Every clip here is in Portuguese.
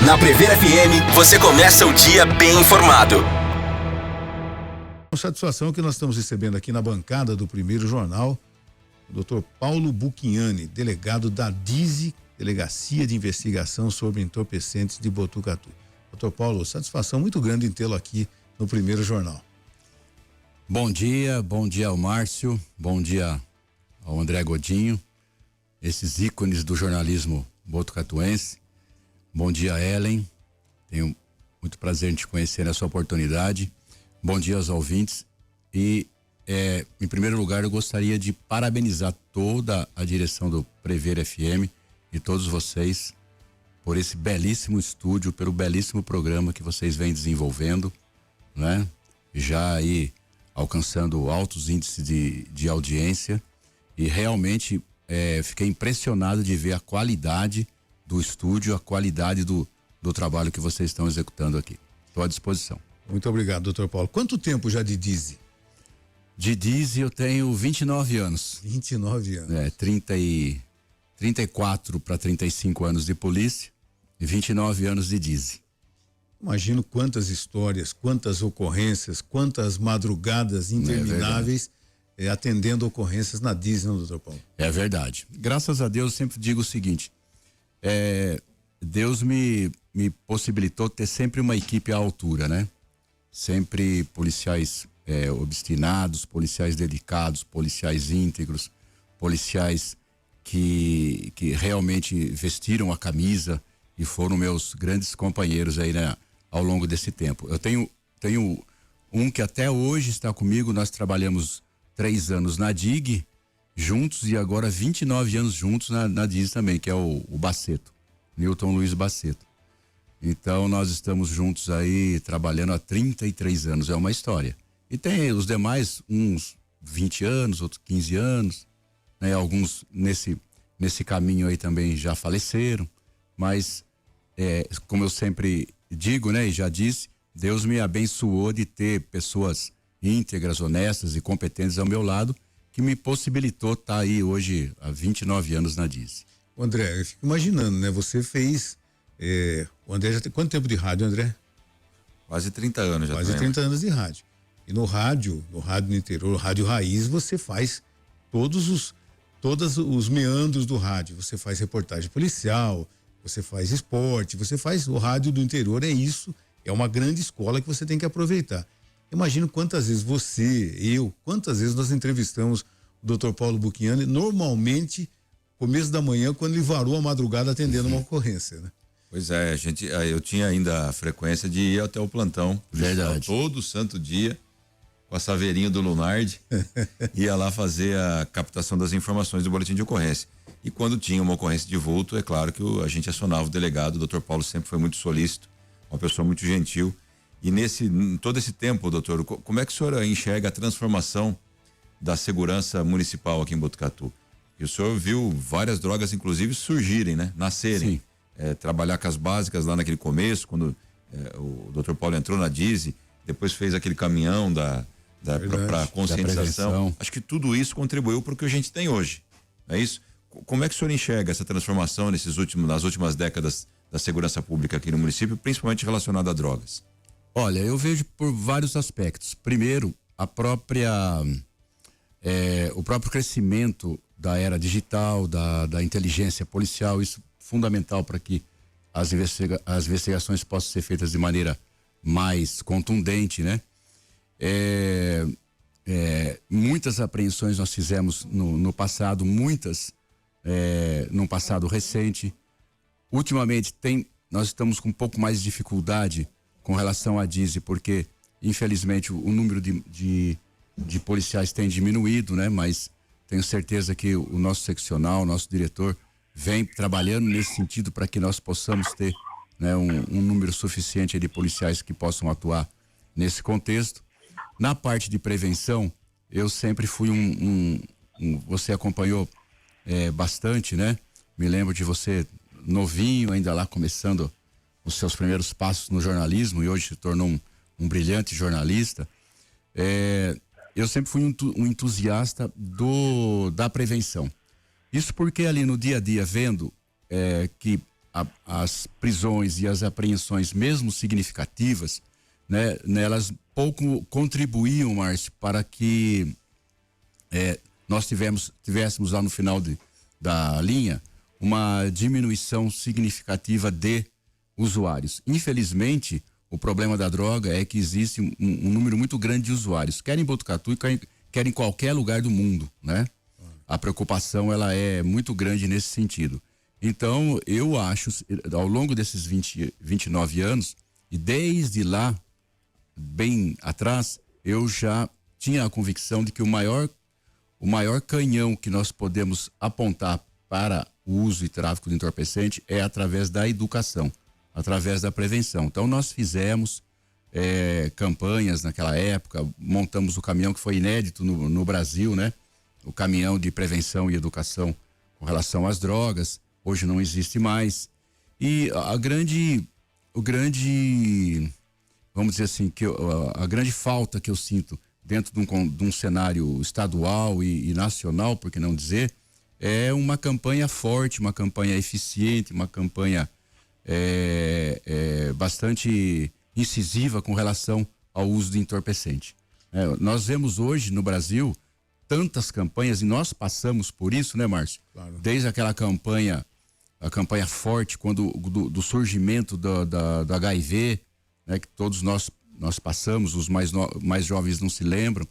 Na Prever FM, você começa o dia bem informado. Com satisfação que nós estamos recebendo aqui na bancada do Primeiro Jornal, o Dr. Paulo Buchignani, delegado da DISI, Delegacia de Investigação sobre Entorpecentes de Botucatu. Dr. Paulo, satisfação muito grande em tê-lo aqui no Primeiro Jornal. Bom dia ao Márcio, bom dia ao André Godinho, esses ícones do jornalismo botucatuense. Bom dia, Ellen, tenho muito prazer em te conhecer nessa oportunidade. Bom dia aos ouvintes e, em primeiro lugar, eu gostaria de parabenizar toda a direção do Prever FM e todos vocês por esse belíssimo estúdio, pelo belíssimo programa que vocês vêm desenvolvendo, né? Já aí alcançando altos índices de audiência e realmente fiquei impressionado de ver a qualidade do estúdio, a qualidade do trabalho que vocês estão executando aqui. Estou à disposição. Muito obrigado, doutor Paulo. Quanto tempo já de DISI? De DISI eu tenho 29 anos. 29 anos. 34 para 35 anos de polícia e 29 anos de DISI. Imagino quantas histórias, quantas ocorrências, quantas madrugadas intermináveis atendendo ocorrências na DISI, não, doutor Paulo? É verdade. Graças a Deus, eu sempre digo o seguinte, Deus me possibilitou ter sempre uma equipe à altura, né? Sempre policiais obstinados, policiais dedicados, policiais íntegros, policiais que realmente vestiram a camisa e foram meus grandes companheiros aí, né, ao longo desse tempo. Eu tenho um que até hoje está comigo, nós trabalhamos 3 anos na DIG juntos e agora 29 anos juntos na DIG também, que é o Baceto, Newton Luiz Baceto. Então nós estamos juntos aí trabalhando há 33 anos, é uma história. E tem os demais, uns 20 anos, outros 15 anos, né? Alguns nesse caminho aí também já faleceram, mas como eu sempre digo, né, e já disse, Deus me abençoou de ter pessoas íntegras, honestas e competentes ao meu lado, que me possibilitou estar aí hoje há 29 anos na DISI. André, eu fico imaginando, né? Você fez, o André já tem quanto tempo de rádio, André? Quase 30 anos já. Quase 30 anos de rádio. E no rádio no interior, rádio raiz, você faz todos os meandros do rádio. Você faz reportagem policial, você faz esporte, você faz o rádio do interior, é uma grande escola que você tem que aproveitar. Imagino quantas vezes quantas vezes nós entrevistamos o Dr. Paulo Buchignani, normalmente começo da manhã, quando ele varou a madrugada atendendo uma ocorrência, né? Pois é, eu tinha ainda a frequência de ir até o plantão. Verdade. Todo santo dia, com a saveirinha do Lunardi, ia lá fazer a captação das informações do boletim de ocorrência. E quando tinha uma ocorrência de vulto, é claro que a gente acionava o delegado. O doutor Paulo sempre foi muito solícito, uma pessoa muito gentil. E todo esse tempo, doutor, como é que o senhor enxerga a transformação da segurança municipal aqui em Botucatu? E o senhor viu várias drogas, inclusive, surgirem, né? Nascerem. Trabalhar com as básicas lá naquele começo, quando o doutor Paulo entrou na DISI, depois fez aquele caminhão para conscientização. Acho que tudo isso contribuiu para o que a gente tem hoje. Não é isso? Como é que o senhor enxerga essa transformação nas últimas décadas da segurança pública aqui no município, principalmente relacionada a drogas? Olha, eu vejo por vários aspectos. Primeiro, o próprio crescimento da era digital, da inteligência policial, isso é fundamental para que as investigações possam ser feitas de maneira mais contundente, né? Muitas apreensões nós fizemos no passado, num passado recente. Ultimamente nós estamos com um pouco mais de dificuldade com relação à DISI, porque infelizmente o número de policiais tem diminuído, né? Mas tenho certeza que o nosso seccional, o nosso diretor vem trabalhando nesse sentido para que nós possamos ter, né, um número suficiente de policiais que possam atuar nesse contexto. Na parte de prevenção, eu sempre fui você acompanhou bastante, né? Me lembro de você novinho, ainda lá começando os seus primeiros passos no jornalismo e hoje se tornou um brilhante jornalista. Eu sempre fui um entusiasta da prevenção. Isso porque ali no dia a dia, vendo que as prisões e as apreensões, mesmo significativas, né, elas pouco contribuíam, Márcio, para que nós tivéssemos lá no final da linha uma diminuição significativa de usuários. Infelizmente, o problema da droga é que existe um número muito grande de usuários, quer em Botucatu e quer em qualquer lugar do mundo, né? A preocupação, ela é muito grande nesse sentido. Então, eu acho, ao longo desses 29 anos, e desde lá, bem atrás, eu já tinha a convicção de que o maior canhão que nós podemos apontar para o uso e tráfico de entorpecente é através da educação, através da prevenção. Então, nós fizemos campanhas naquela época, montamos o caminhão que foi inédito no Brasil, né? O caminhão de prevenção e educação com relação às drogas. Hoje não existe mais. E vamos dizer assim, a grande falta que eu sinto dentro de um cenário estadual e nacional, por que não dizer, é uma campanha forte, uma campanha eficiente, uma campanha bastante incisiva com relação ao uso de entorpecente. Nós vemos hoje no Brasil tantas campanhas, e nós passamos por isso, né, Márcio? Claro. Desde aquela campanha, a campanha forte, quando do surgimento do HIV, né, que todos nós passamos, os mais jovens não se lembram,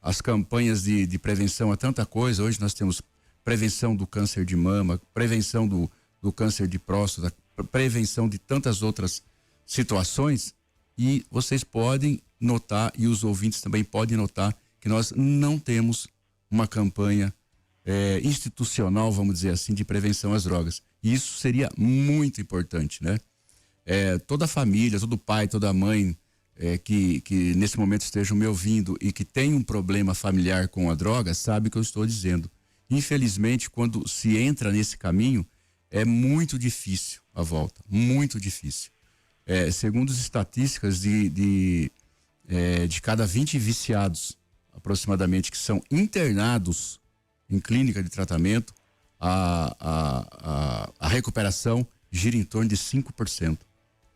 as campanhas de prevenção a tanta coisa. Hoje nós temos prevenção do câncer de mama, prevenção do câncer de próstata, prevenção de tantas outras situações, e vocês podem notar, e os ouvintes também podem notar, que nós não temos uma campanha institucional, vamos dizer assim, de prevenção às drogas. E isso seria muito importante, né? Toda a família, todo pai, toda mãe que nesse momento estejam me ouvindo e que tem um problema familiar com a droga, sabe o que eu estou dizendo. Infelizmente, quando se entra nesse caminho, é muito difícil a volta, muito difícil. Segundo as estatísticas de cada 20 viciados, aproximadamente, que são internados em clínica de tratamento, a recuperação gira em torno de 5%.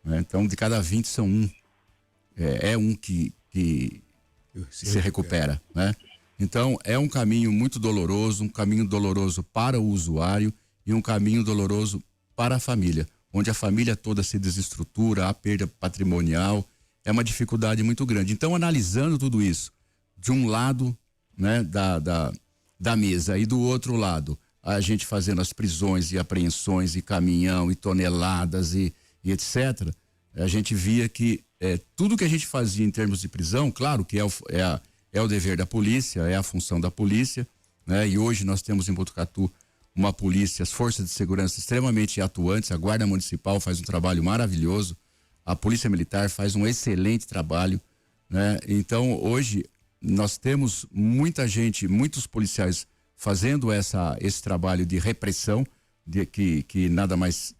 Né? Então, de cada 20 são um. Um que se recupera, né? Então, é um caminho muito doloroso, um caminho doloroso para o usuário e um caminho doloroso para a família, onde a família toda se desestrutura, há perda patrimonial, é uma dificuldade muito grande. Então, analisando tudo isso, de um lado, né, da mesa, e do outro lado, a gente fazendo as prisões e apreensões e caminhão e toneladas e etc., a gente via que tudo que a gente fazia em termos de prisão, claro que é o dever da polícia, é a função da polícia, né? E hoje nós temos em Botucatu uma polícia, as forças de segurança extremamente atuantes, a Guarda Municipal faz um trabalho maravilhoso, a Polícia Militar faz um excelente trabalho, né? Então, hoje, nós temos muita gente, muitos policiais fazendo esse trabalho de repressão, que nada mais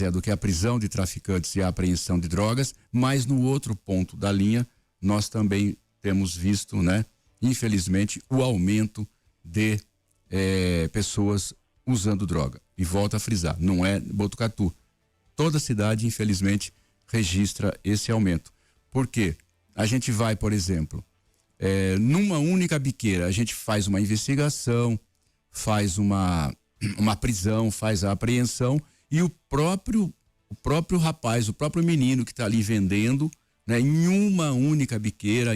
é do que a prisão de traficantes e a apreensão de drogas, mas no outro ponto da linha, nós também temos visto, né, infelizmente, o aumento de pessoas usando droga. E volto a frisar, não é Botucatu. Toda cidade, infelizmente, registra esse aumento. Por quê? A gente vai, por exemplo, numa única biqueira, a gente faz uma investigação, faz uma prisão, faz a apreensão, e o próprio rapaz, o próprio menino que está ali vendendo, né, em uma única biqueira,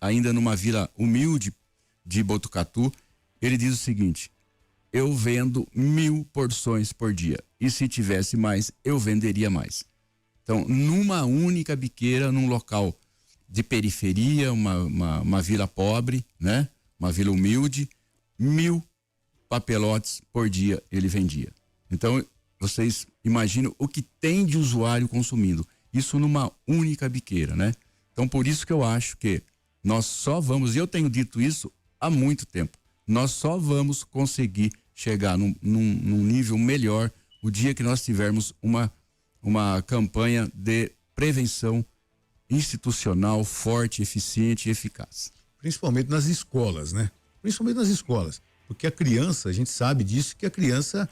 ainda numa vila humilde de Botucatu, ele diz o seguinte: eu vendo 1000 porções por dia, e se tivesse mais, eu venderia mais. Então, numa única biqueira, num local de periferia, uma vila pobre, né, uma vila humilde, 1000 papelotes por dia ele vendia. Então, vocês imaginam o que tem de usuário consumindo. Isso numa única biqueira, né? Então, por isso que eu acho que nós só vamos, e eu tenho dito isso há muito tempo, nós só vamos conseguir chegar num nível melhor o dia que nós tivermos uma campanha de prevenção institucional forte, eficiente e eficaz. Principalmente nas escolas, né? Principalmente nas escolas. Porque a criança, a gente sabe disso, que a criança,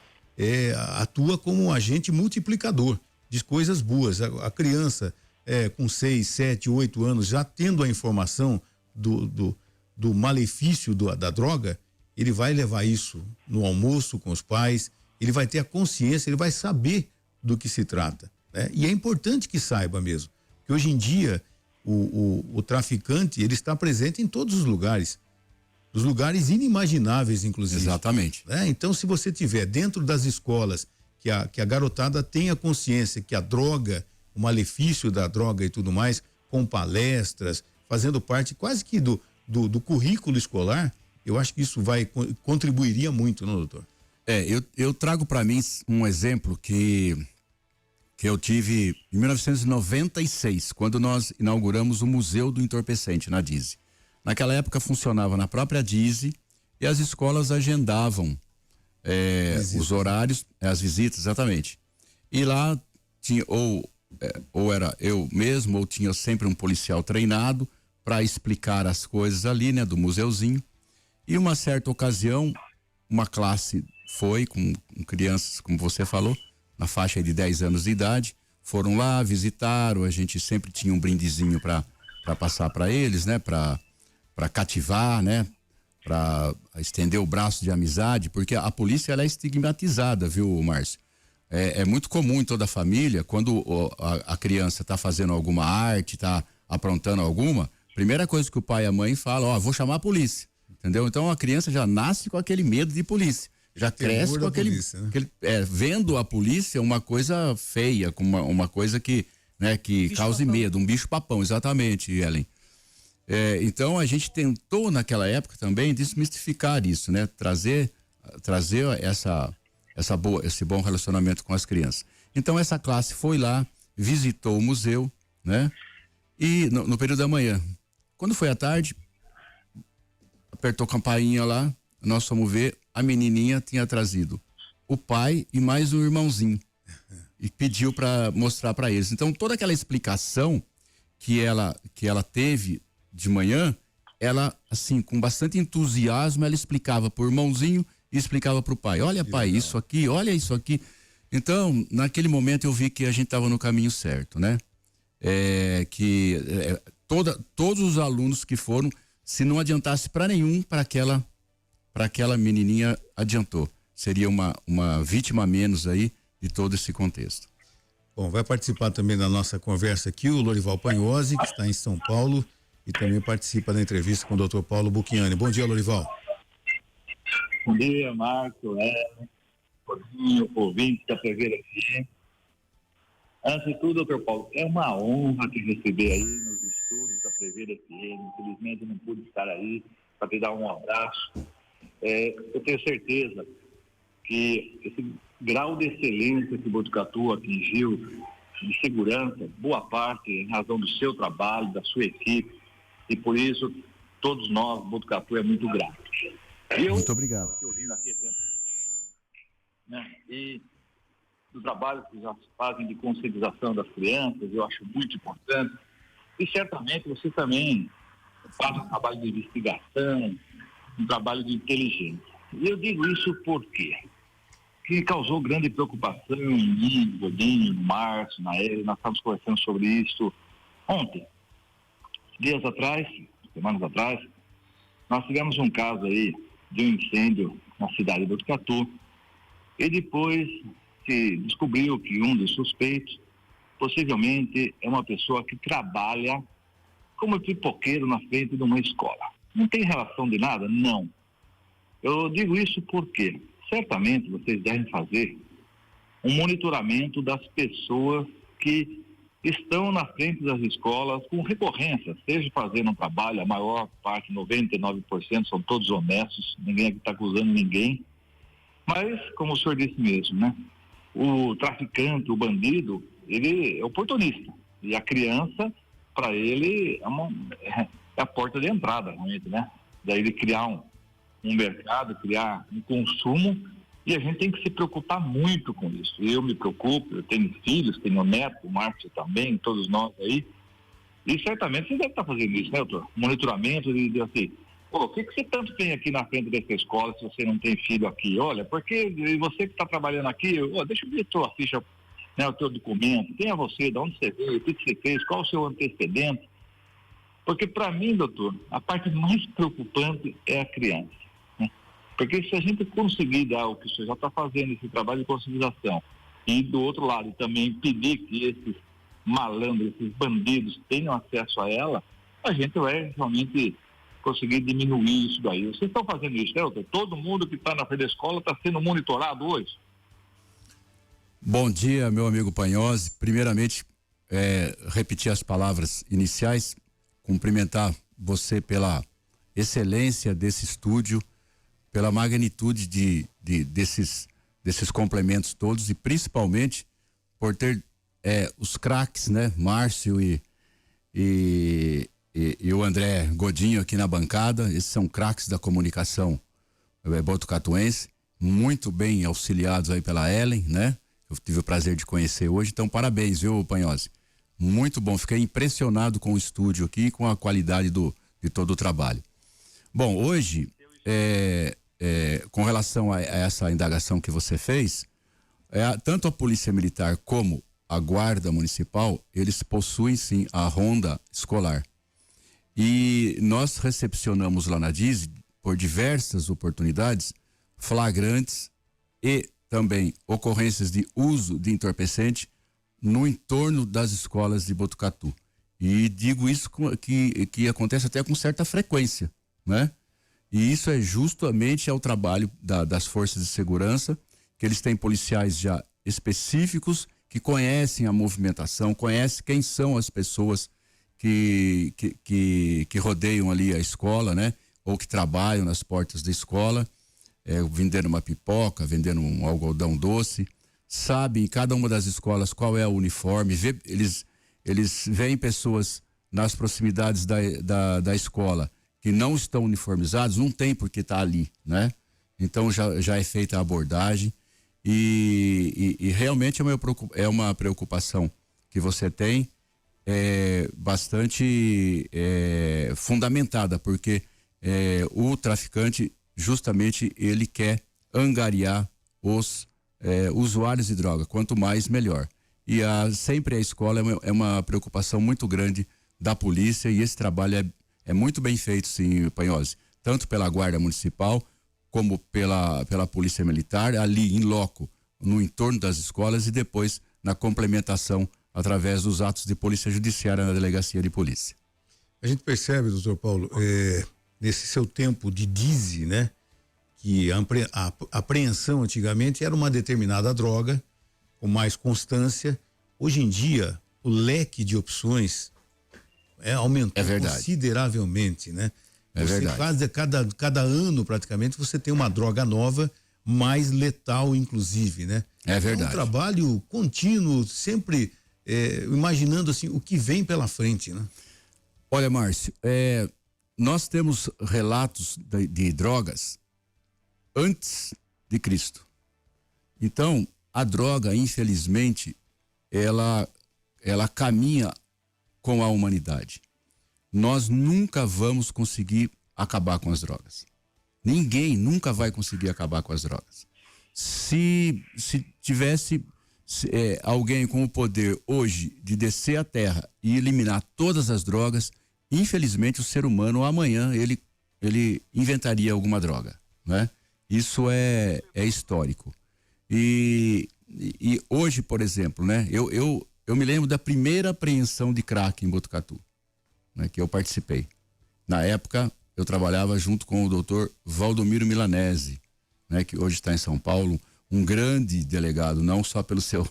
atua como um agente multiplicador de coisas boas. A criança com 6, 7, 8 anos, já tendo a informação do malefício da droga, ele vai levar isso no almoço com os pais, ele vai ter a consciência, ele vai saber do que se trata, né? E é importante que saiba mesmo, que hoje em dia o traficante, ele está presente em todos os lugares inimagináveis, inclusive. Exatamente. Né? Então, se você tiver dentro das escolas que a garotada tenha consciência que a droga, o malefício da droga e tudo mais, com palestras, fazendo parte quase que do currículo escolar, eu acho que isso contribuiria muito, não, doutor? Eu trago para mim um exemplo que eu tive em 1996, quando nós inauguramos o Museu do Entorpecente na DISE. Naquela época funcionava na própria DISE e as escolas agendavam os horários, as visitas, exatamente. E lá tinha, ou era eu mesmo, ou tinha sempre um policial treinado para explicar as coisas ali, né, do museuzinho. E uma certa ocasião, uma classe foi com crianças, como você falou, na faixa de 10 anos de idade, foram lá, visitaram, a gente sempre tinha um brindezinho para passar para eles, né, para cativar, né, para estender o braço de amizade, porque a polícia, ela é estigmatizada, viu, Márcio? É muito comum em toda a família, quando a criança está fazendo alguma arte, está aprontando alguma, primeira coisa que o pai e a mãe falam, vou chamar a polícia, entendeu? Então a criança já nasce com aquele medo de polícia, já cresce com aquele, polícia, né? Vendo a polícia uma coisa feia, com uma coisa que, né, que cause medo, um bicho papão, exatamente, Ellen. Então a gente tentou naquela época também desmistificar isso, né? Trazer esse bom relacionamento com as crianças. Então essa classe foi lá, visitou o museu, né? E no período da manhã, quando foi à tarde, apertou a campainha lá, nós fomos ver, a menininha tinha trazido o pai e mais um irmãozinho e pediu para mostrar para eles. Então toda aquela explicação que ela teve de manhã, ela, assim, com bastante entusiasmo, ela explicava pro irmãozinho e explicava pro pai. Olha, pai, legal. Isso aqui, olha isso aqui. Então, naquele momento eu vi que a gente estava no caminho certo, né? Todos os alunos que foram, se não adiantasse para nenhum, para aquela menininha adiantou. Seria uma vítima a menos aí de todo esse contexto. Bom, vai participar também da nossa conversa aqui o Lorival Panhosi, que está em São Paulo, e também participa da entrevista com o Dr. Paulo Buchiani. Bom dia, Lorival. Bom dia, Marco, ouvinte da TV FM. Antes de tudo, doutor Paulo, é uma honra te receber aí nos estúdios da Prevê FM. Infelizmente não pude estar aí para te dar um abraço. Eu tenho certeza que esse grau de excelência que Botucatu atingiu, de segurança, boa parte em razão do seu trabalho, da sua equipe, e por isso todos nós, Botucatu, é muito grato. Muito obrigado. E do trabalho que já fazem de conscientização das crianças, eu acho muito importante. E certamente você também faz um trabalho de investigação, um trabalho de inteligência. E eu digo isso porque que causou grande preocupação em mim, no Godinho, no Márcio, na Eri. Nós estávamos conversando sobre isso ontem. Semanas atrás, nós tivemos um caso aí de um incêndio na cidade de Botucatu, e depois se descobriu que um dos suspeitos possivelmente é uma pessoa que trabalha como pipoqueiro na frente de uma escola. Não tem relação de nada? Não. Eu digo isso porque certamente vocês devem fazer um monitoramento das pessoas que estão na frente das escolas com recorrência, seja fazendo um trabalho, a maior parte, 99%, são todos honestos, ninguém aqui está acusando ninguém, mas, como o senhor disse mesmo, né? O traficante, o bandido, ele é oportunista, e a criança, para ele, é a porta de entrada, realmente, né? Daí ele criar um mercado, criar um consumo, e a gente tem que se preocupar muito com isso. Eu me preocupo, eu tenho filhos, tenho neto, o Márcio também, todos nós aí. E certamente você deve estar fazendo isso, né, doutor? Monitoramento de assim, Pô, o que você tanto tem aqui na frente dessa escola se você não tem filho aqui? Olha, porque você que está trabalhando aqui, deixa eu ver a tua ficha, né, o teu documento, quem é você, de onde você veio, o que você fez, qual o seu antecedente? Porque para mim, doutor, a parte mais preocupante é a criança, né? Porque se a gente conseguir dar o que o senhor já está fazendo, esse trabalho de conscientização, e do outro lado também impedir que esses malandros, esses bandidos tenham acesso a ela, a gente vai realmente conseguir diminuir isso daí. Vocês estão fazendo isso, né, doutor? Todo mundo que está na frente da escola está sendo monitorado hoje? Bom dia, meu amigo Panhose. Primeiramente, repetir as palavras iniciais, cumprimentar você pela excelência desse estúdio, pela magnitude desses complementos todos e principalmente por ter os craques, né? Márcio e o André Godinho aqui na bancada. Esses são craques da comunicação botucatuense, muito bem auxiliados aí pela Ellen, né? Eu tive o prazer de conhecer hoje, então parabéns, viu, Panhose? Muito bom, fiquei impressionado com o estúdio aqui e com a qualidade de todo o trabalho. Bom, hoje, com relação a essa indagação que você fez, tanto a Polícia Militar como a Guarda Municipal, eles possuem sim a ronda escolar. E nós recepcionamos lá na DIS, por diversas oportunidades, flagrantes e também ocorrências de uso de entorpecente no entorno das escolas de Botucatu. E digo isso que acontece até com certa frequência, né? E isso é justamente ao trabalho das forças de segurança, que eles têm policiais já específicos, que conhecem a movimentação, conhecem quem são as pessoas que rodeiam ali a escola, né? Ou que trabalham nas portas da escola, vendendo uma pipoca, vendendo um algodão doce, sabem em cada uma das escolas qual é o uniforme, eles veem pessoas nas proximidades da escola que não estão uniformizados, não tem por que estar ali, né? Então já é feita a abordagem e realmente é uma preocupação que você tem, bastante fundamentada, porque o traficante justamente ele quer angariar os usuários de droga, quanto mais melhor. E sempre a escola é uma preocupação muito grande da polícia, e esse trabalho é muito bem feito, sim, Panhose, tanto pela Guarda Municipal como pela Polícia Militar, ali em loco, no entorno das escolas, e depois na complementação através dos atos de polícia judiciária na delegacia de polícia. A gente percebe, doutor Paulo, nesse seu tempo de DISE, né? Que a apreensão antigamente era uma determinada droga, com mais constância. Hoje em dia, o leque de opções aumentou consideravelmente, né? É verdade. Cada ano, praticamente, você tem uma droga nova, mais letal, inclusive, né? É verdade. É um trabalho contínuo, sempre imaginando assim o que vem pela frente, né? Olha, Márcio, nós temos relatos de drogas antes de Cristo. Então, a droga, infelizmente, ela caminha com a humanidade. Nós nunca vamos conseguir acabar com as drogas. Ninguém nunca vai conseguir acabar com as drogas. Se tivesse alguém com o poder hoje de descer a terra e eliminar todas as drogas, infelizmente o ser humano amanhã ele inventaria alguma droga, né? Isso é histórico. E hoje, por exemplo, né? Eu me lembro da primeira apreensão de crack em Botucatu, né? Que eu participei. Na época, eu trabalhava junto com o doutor Valdomiro Milanese, né? Que hoje está em São Paulo, um grande delegado, não só pelo seu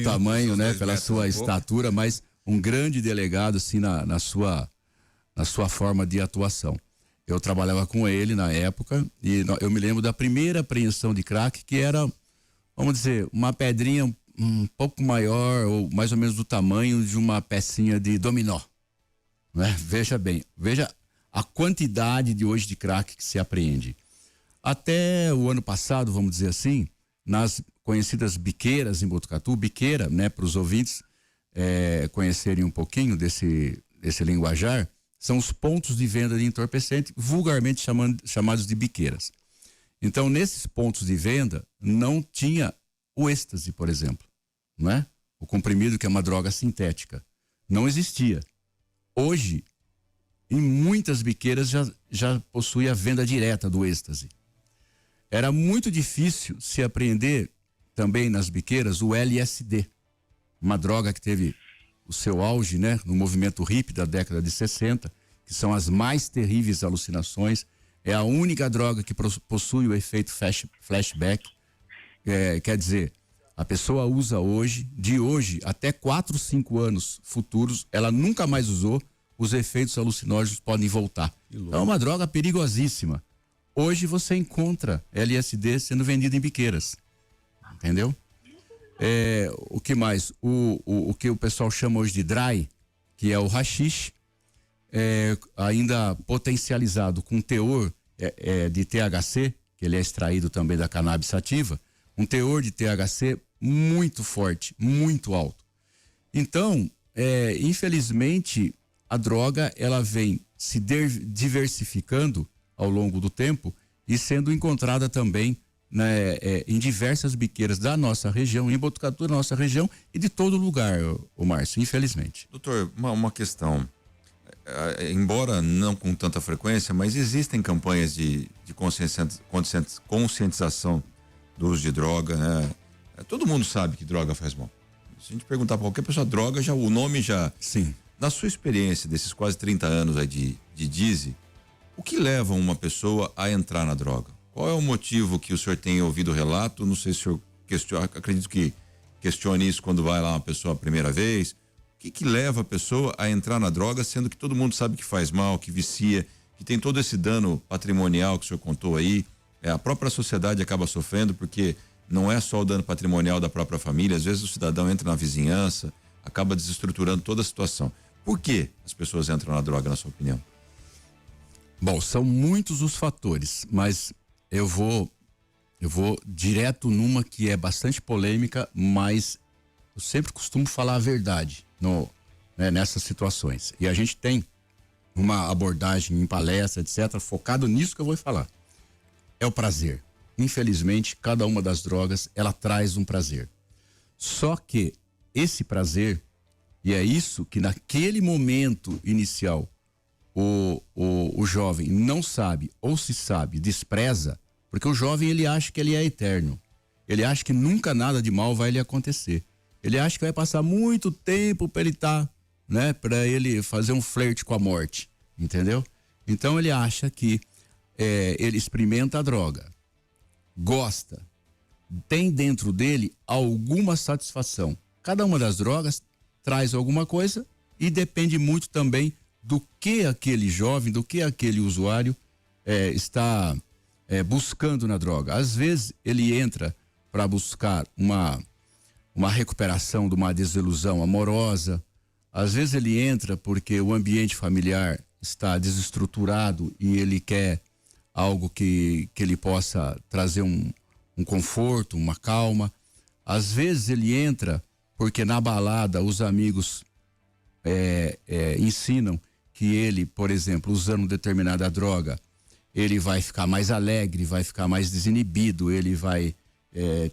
tamanho, né? Pela sua estatura, mas um grande delegado, assim, na sua forma de atuação. Eu trabalhava com ele na época e eu me lembro da primeira apreensão de crack, que era, vamos dizer, uma pedrinha um pouco maior, ou mais ou menos do tamanho de uma pecinha de dominó, né? Veja a quantidade de hoje de crack que se apreende. Até o ano passado, vamos dizer assim, nas conhecidas biqueiras em Botucatu, biqueira, né, para os ouvintes conhecerem um pouquinho desse linguajar, são os pontos de venda de entorpecente, vulgarmente chamados de biqueiras. Então, nesses pontos de venda, não tinha o êxtase, por exemplo, não é? O comprimido, que é uma droga sintética. Não existia. Hoje, em muitas biqueiras já possui a venda direta do êxtase. Era muito difícil se apreender também nas biqueiras o LSD, uma droga que teve o seu auge, né, no movimento hippie da década de 60, que são as mais terríveis alucinações. É a única droga que possui o efeito flashback. Quer dizer, a pessoa usa hoje, de hoje até 4, 5 anos futuros, ela nunca mais usou, os efeitos alucinógenos podem voltar. É uma droga perigosíssima. Hoje você encontra LSD sendo vendido em biqueiras. Entendeu? O que mais? O que o pessoal chama hoje de dry, que é o haxixe, ainda potencializado com teor de THC, que ele é extraído também da cannabis sativa, um teor de THC muito forte, muito alto. Então, infelizmente, a droga ela vem se diversificando ao longo do tempo e sendo encontrada também, né, em diversas biqueiras da nossa região, em Botucatu, da nossa região e de todo lugar, o Márcio, infelizmente. Doutor, uma questão. Embora não com tanta frequência, mas existem campanhas de conscientização do uso de droga, né? Todo mundo sabe que droga faz mal. Se a gente perguntar para qualquer pessoa, droga, o nome já... Sim. Na sua experiência desses quase 30 anos aí de Dize, o que leva uma pessoa a entrar na droga? Qual é o motivo que o senhor tem ouvido o relato? Não sei se o senhor acredito que questione isso quando vai lá uma pessoa a primeira vez. O que leva a pessoa a entrar na droga, sendo que todo mundo sabe que faz mal, que vicia, que tem todo esse dano patrimonial que o senhor contou aí? A própria sociedade acaba sofrendo, porque não é só o dano patrimonial da própria família, às vezes o cidadão entra na vizinhança, acaba desestruturando toda a situação. Por que as pessoas entram na droga, na sua opinião? Bom, são muitos os fatores, mas eu vou direto numa que é bastante polêmica, mas eu sempre costumo falar a verdade nessas situações. E a gente tem uma abordagem em palestra, etc., focado nisso que eu vou falar. É o prazer. Infelizmente, cada uma das drogas, ela traz um prazer. Só que esse prazer, e é isso que naquele momento inicial o jovem não sabe, ou se sabe, despreza, porque o jovem ele acha que ele é eterno. Ele acha que nunca nada de mal vai lhe acontecer. Ele acha que vai passar muito tempo para ele para ele fazer um flerte com a morte, entendeu? Então ele acha que ele experimenta a droga, gosta, tem dentro dele alguma satisfação. Cada uma das drogas traz alguma coisa e depende muito também do que aquele jovem, do que aquele usuário está buscando na droga. Às vezes ele entra para buscar uma recuperação de uma desilusão amorosa. Às vezes ele entra porque o ambiente familiar está desestruturado e ele quer algo que ele possa trazer um conforto, uma calma. Às vezes ele entra porque na balada os amigos ensinam que ele, por exemplo, usando determinada droga, ele vai ficar mais alegre, vai ficar mais desinibido, ele vai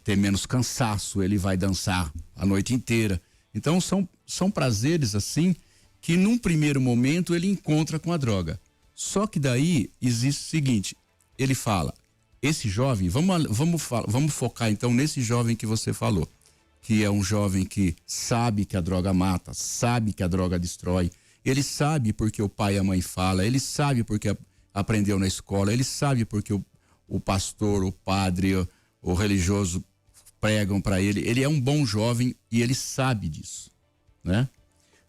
ter menos cansaço, ele vai dançar a noite inteira. Então são prazeres assim que num primeiro momento ele encontra com a droga. Só que daí existe o seguinte, ele fala, esse jovem, vamos focar então nesse jovem que você falou, que é um jovem que sabe que a droga mata, sabe que a droga destrói, ele sabe porque o pai e a mãe falam, ele sabe porque aprendeu na escola, ele sabe porque o pastor, o padre, o religioso pregam para ele é um bom jovem e ele sabe disso, né?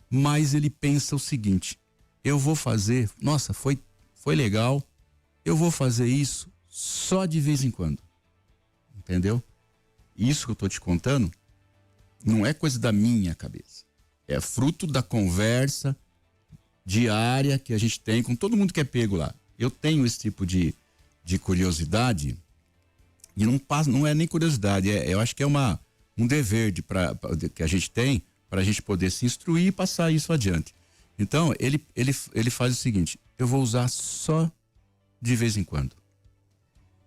Mas ele pensa o seguinte, eu vou fazer, nossa, foi legal, eu vou fazer isso só de vez em quando, entendeu? Isso que eu tô te contando não é coisa da minha cabeça, é fruto da conversa diária que a gente tem com todo mundo que é pego lá. Eu tenho esse tipo de curiosidade e não é nem curiosidade, eu acho que é um dever que a gente tem para a gente poder se instruir e passar isso adiante. Então, ele faz o seguinte: eu vou usar só de vez em quando.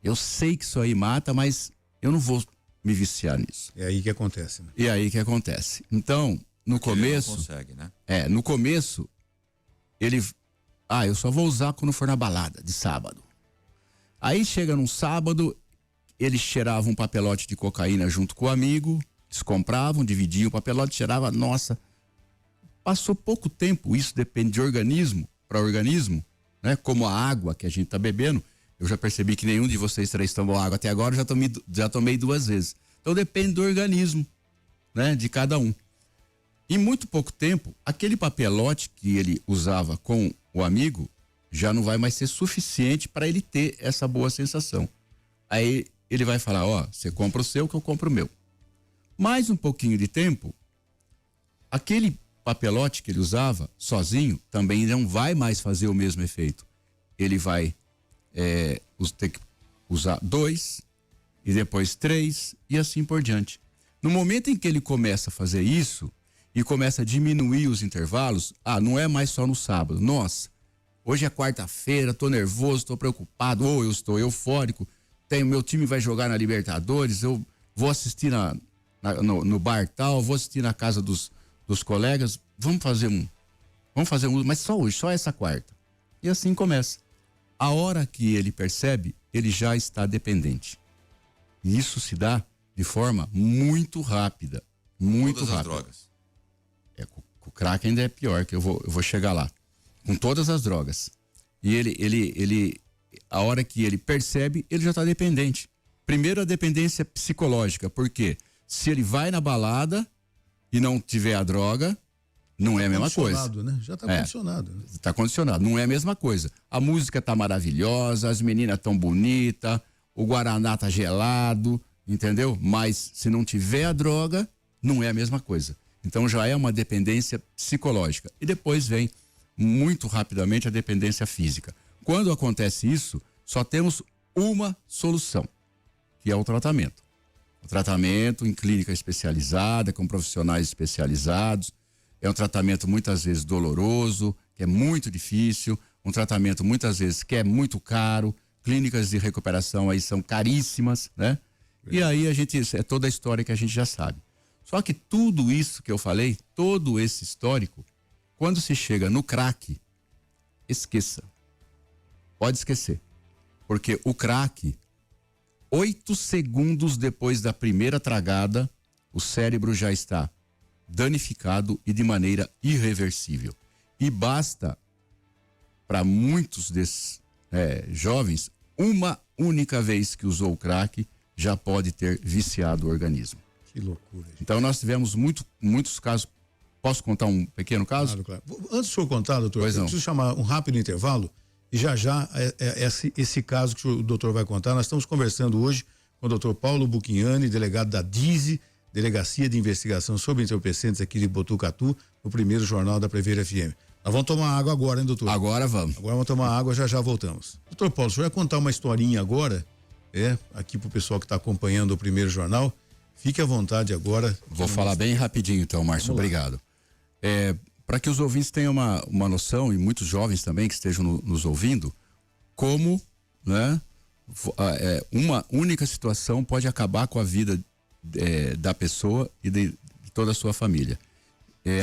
Eu sei que isso aí mata, mas eu não vou me viciar nisso. É aí que acontece, né? E aí que acontece. Então, no começo. Ele não consegue, né? No começo, ele. Eu só vou usar quando for na balada, de sábado. Aí chega num sábado, ele cheirava um papelote de cocaína junto com o amigo, eles compravam, dividiam o papelote, cheirava, nossa. Passou pouco tempo, isso depende de organismo para organismo, né? Como a água que a gente tá bebendo. Eu já percebi que nenhum de vocês três tomou água até agora, já tomei 2 vezes. Então depende do organismo, né? De cada um. Em muito pouco tempo, aquele papelote que ele usava com o amigo já não vai mais ser suficiente para ele ter essa boa sensação. Aí ele vai falar, você compra o seu que eu compro o meu. Mais um pouquinho de tempo, aquele papelote que ele usava sozinho também não vai mais fazer o mesmo efeito. Ele vai ter que usar 2 e depois 3 e assim por diante. No momento em que ele começa a fazer isso e começa a diminuir os intervalos, não é mais só no sábado. Nossa, hoje é quarta-feira, tô nervoso, tô preocupado, ou eu estou eufórico, meu time vai jogar na Libertadores, eu vou assistir no bar tal, vou assistir na casa dos colegas, vamos fazer um, mas só hoje, só essa quarta. E assim começa. A hora que ele percebe, ele já está dependente. E isso se dá de forma muito rápida, muito Todas rápida. as drogas. Com o crack ainda é pior, que eu vou chegar lá. Com todas as drogas. E ele a hora que ele percebe, ele já está dependente. Primeiro a dependência psicológica, porque se ele vai na balada e não tiver a droga, não é a mesma coisa. Né? Já está condicionado. Né? Está condicionado, não é a mesma coisa. A música tá maravilhosa, as meninas tão bonitas, o Guaraná tá gelado, entendeu? Mas se não tiver a droga, não é a mesma coisa. Então já é uma dependência psicológica. E depois vem, muito rapidamente, a dependência física. Quando acontece isso, só temos uma solução, que é o tratamento. O tratamento em clínica especializada, com profissionais especializados. É um tratamento muitas vezes doloroso, que é muito difícil, um tratamento muitas vezes que é muito caro, clínicas de recuperação aí são caríssimas, né? E aí é toda a história que a gente já sabe. Só que tudo isso que eu falei, todo esse histórico, quando se chega no crack, esqueça. Pode esquecer. Porque o crack, 8 segundos depois da primeira tragada, o cérebro já está danificado e de maneira irreversível. E basta para muitos desses jovens, uma única vez que usou o crack, já pode ter viciado o organismo. Que loucura. Gente. Então nós tivemos muitos casos. Posso contar um pequeno caso? Claro. Antes do senhor contar, doutor, eu preciso chamar um rápido intervalo e já esse caso que o doutor vai contar, nós estamos conversando hoje com o doutor Paulo Bucchiani, delegado da DISE, Delegacia de Investigação sobre Entorpecentes aqui de Botucatu, no primeiro jornal da Prever FM. Nós vamos tomar água agora, hein, doutor? Agora vamos. Agora vamos tomar água, já voltamos. Doutor Paulo, o senhor vai contar uma historinha agora, aqui pro pessoal que está acompanhando o primeiro jornal. Fique à vontade agora. Vou falar bem rapidinho então, Márcio, obrigado. Para que os ouvintes tenham uma noção, e muitos jovens também que estejam nos ouvindo, como, né, uma única situação pode acabar com a vida da pessoa e de toda a sua família.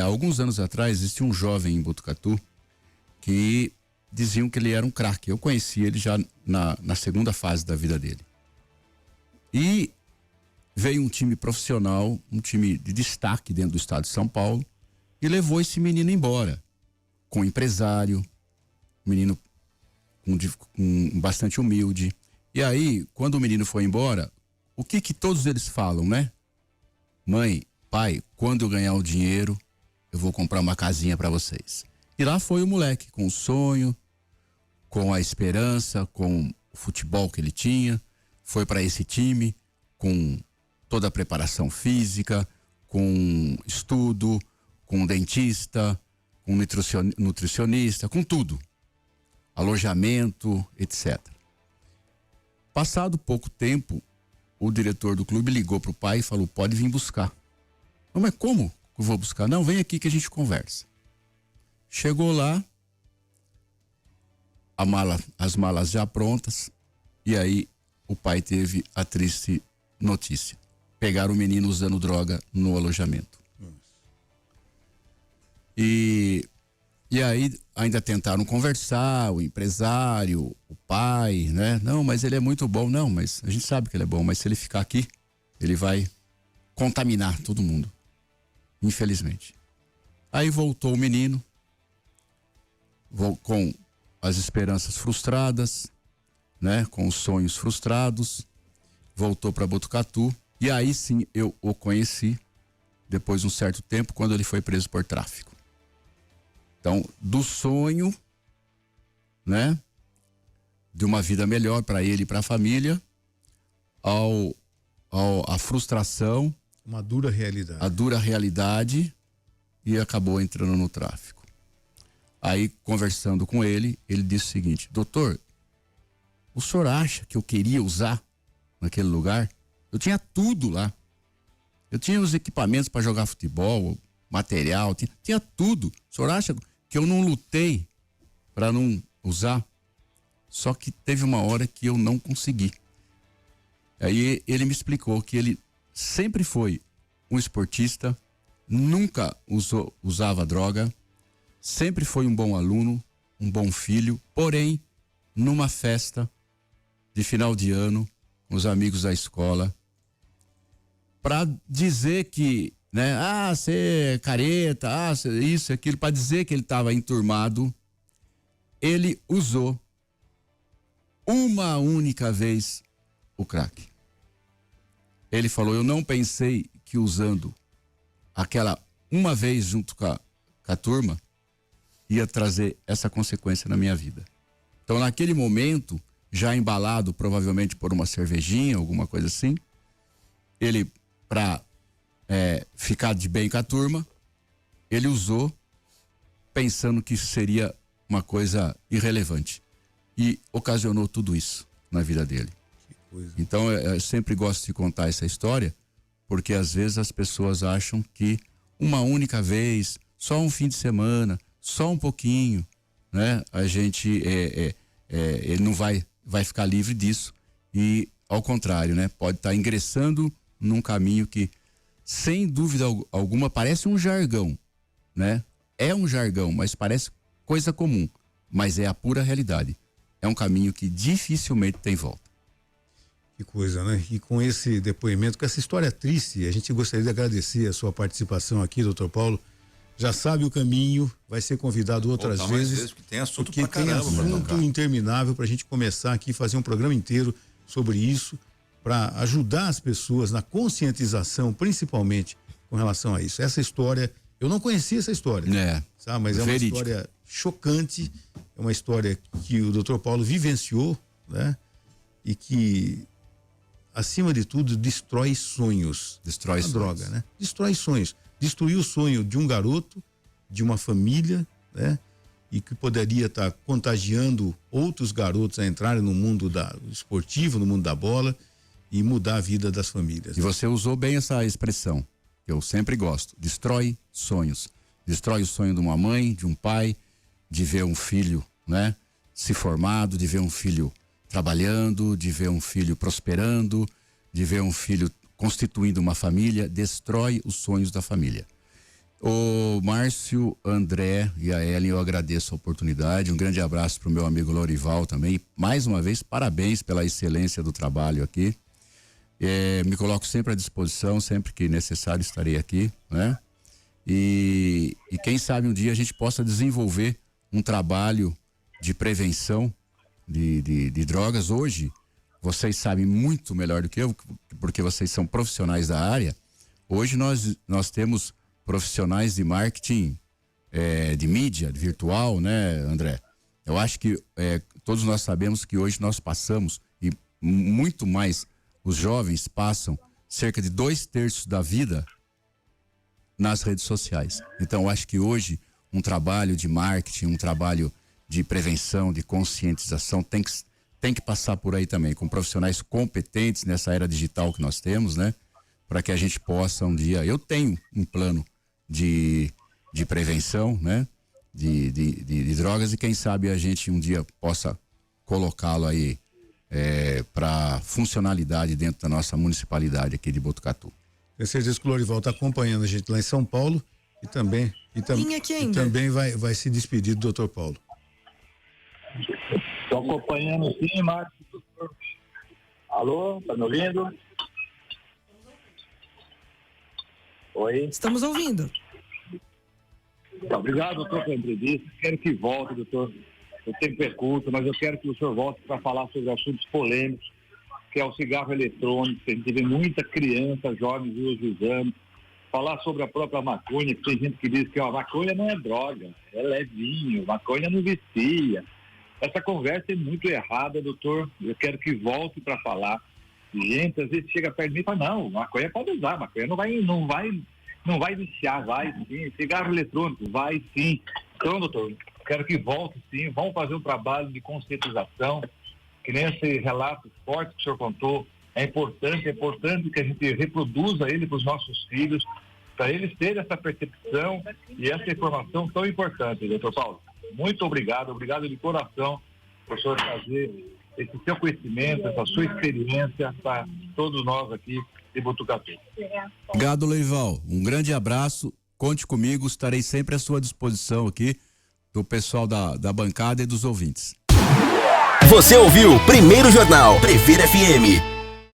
Há alguns anos atrás existia um jovem em Botucatu que diziam que ele era um craque. Eu conheci ele já na segunda fase da vida dele. E veio um time profissional, um time de destaque dentro do estado de São Paulo, e levou esse menino embora com um empresário, um menino bastante humilde. E aí, quando o menino foi embora, o que todos eles falam, né? Mãe, pai, quando eu ganhar o dinheiro, eu vou comprar uma casinha para vocês. E lá foi o moleque, com o sonho, com a esperança, com o futebol que ele tinha, foi para esse time, com toda a preparação física, com estudo, com dentista, com nutricionista, com tudo. Alojamento, etc. Passado pouco tempo, o diretor do clube ligou pro pai e falou, pode vir buscar. Não, mas como eu vou buscar? Não, vem aqui que a gente conversa. Chegou lá, as malas já prontas, e aí o pai teve a triste notícia. Pegaram o menino usando droga no alojamento. E aí ainda tentaram conversar, o empresário, o pai, né? Não, mas ele é muito bom. Não, mas a gente sabe que ele é bom, mas se ele ficar aqui, ele vai contaminar todo mundo. Infelizmente. Aí voltou o menino, com as esperanças frustradas, né? Com os sonhos frustrados, voltou para Botucatu, e aí sim eu o conheci depois de um certo tempo, quando ele foi preso por tráfico. Então, do sonho, né, de uma vida melhor para ele e para a família, a frustração, uma dura realidade. A dura realidade, e acabou entrando no tráfico. Aí, conversando com ele, ele disse o seguinte: doutor, o senhor acha que eu queria usar naquele lugar? Eu tinha tudo lá. Eu tinha os equipamentos para jogar futebol, material, tinha tudo. O senhor acha que eu não lutei para não usar? Só que teve uma hora que eu não consegui. Aí ele me explicou que ele sempre foi um esportista, nunca usava droga, sempre foi um bom aluno, um bom filho, porém, numa festa de final de ano, com os amigos da escola, para dizer que, né, você é careta, isso, aquilo, para dizer que ele estava enturmado, ele usou uma única vez o crack. Ele falou: eu não pensei que usando aquela uma vez junto com a turma ia trazer essa consequência na minha vida. Então, naquele momento, já embalado provavelmente por uma cervejinha, alguma coisa assim, ele, para ficar de bem com a turma, ele usou pensando que seria uma coisa irrelevante, e ocasionou tudo isso na vida dele. Então eu sempre gosto de contar essa história, porque às vezes as pessoas acham que uma única vez, só um fim de semana, só um pouquinho, né, a gente ele não vai ficar livre disso, e ao contrário, né, pode estar ingressando num caminho que, sem dúvida alguma, parece um jargão, né? É um jargão, mas parece coisa comum, mas é a pura realidade. É um caminho que dificilmente tem volta. Que coisa, né? E com esse depoimento, com essa história triste, a gente gostaria de agradecer a sua participação aqui, doutor Paulo. Já sabe o caminho, vai ser convidado outras vezes, porque tem assunto porque pra tem caramba pra assunto tocar. interminável para a gente começar aqui, fazer um programa inteiro sobre isso, para ajudar as pessoas na conscientização, principalmente com relação a isso. Essa história, eu não conhecia essa história, sabe? Mas é uma verídico. história chocante, é uma história que o doutor Paulo vivenciou, né? E que, acima de tudo, destrói sonhos. Destrói sonhos. Droga, né? Destrói sonhos. Destruiu o sonho de um garoto, de uma família, né? E que poderia estar contagiando outros garotos a entrarem no mundo esportivo, no mundo da bola, e mudar a vida das famílias. E você usou bem essa expressão, que eu sempre gosto: destrói sonhos. Destrói o sonho de uma mãe, de um pai, de ver um filho, né, se formado, de ver um filho trabalhando, de ver um filho prosperando, de ver um filho constituindo uma família. Destrói os sonhos da família. O Márcio, André e a Ellen, eu agradeço a oportunidade. Um grande abraço para o meu amigo Lorival também. Mais uma vez, parabéns pela excelência do trabalho aqui. Me coloco sempre à disposição, sempre que necessário estarei aqui, né? E quem sabe um dia a gente possa desenvolver um trabalho de prevenção de drogas. Hoje, vocês sabem muito melhor do que eu, porque vocês são profissionais da área. Hoje nós temos profissionais de marketing, de mídia, de virtual, né, André? Eu acho que todos nós sabemos que hoje nós passamos, e muito mais os jovens passam, cerca de 2/3 da vida nas redes sociais. Então, eu acho que hoje um trabalho de marketing, um trabalho de prevenção, de conscientização tem que passar por aí também, com profissionais competentes nessa era digital que nós temos, né? Para que a gente possa um dia... Eu tenho um plano de prevenção, né? de drogas, e quem sabe a gente um dia possa colocá-lo aí para funcionalidade dentro da nossa municipalidade aqui de Botucatu. Tenho certeza que o Lorival está acompanhando a gente lá em São Paulo e também vai se despedir do Dr. Paulo. Estou acompanhando sim, Marcos. Alô, tá me ouvindo? Oi. Estamos ouvindo. Tá, obrigado, doutor, pela entrevista. Quero que volte, doutor. O tempo é curto, mas eu quero que o senhor volte para falar sobre assuntos polêmicos, que é o cigarro eletrônico, que a gente vê muita criança, jovens usando. Falar sobre a própria maconha, que tem gente que diz que a maconha não é droga, ela é vinho, maconha não vicia. Essa conversa é muito errada, doutor. Eu quero que volte para falar. Gente, às vezes chega perto de mim e fala, não, maconha pode usar, maconha não vai viciar, vai sim. Cigarro eletrônico, vai sim. Então, doutor, quero que volte sim. Vamos fazer um trabalho de conscientização, que nem esse relato forte que o senhor contou. É importante que a gente reproduza ele para os nossos filhos, para eles terem essa percepção e essa informação tão importante, doutor Paulo. Muito obrigado de coração por o senhor trazer esse seu conhecimento, essa sua experiência para todos nós aqui de Botucatu. Obrigado, Lorival. Um grande abraço. Conte comigo, estarei sempre à sua disposição aqui, do pessoal da bancada e dos ouvintes. Você ouviu Primeiro Jornal Prefeira FM.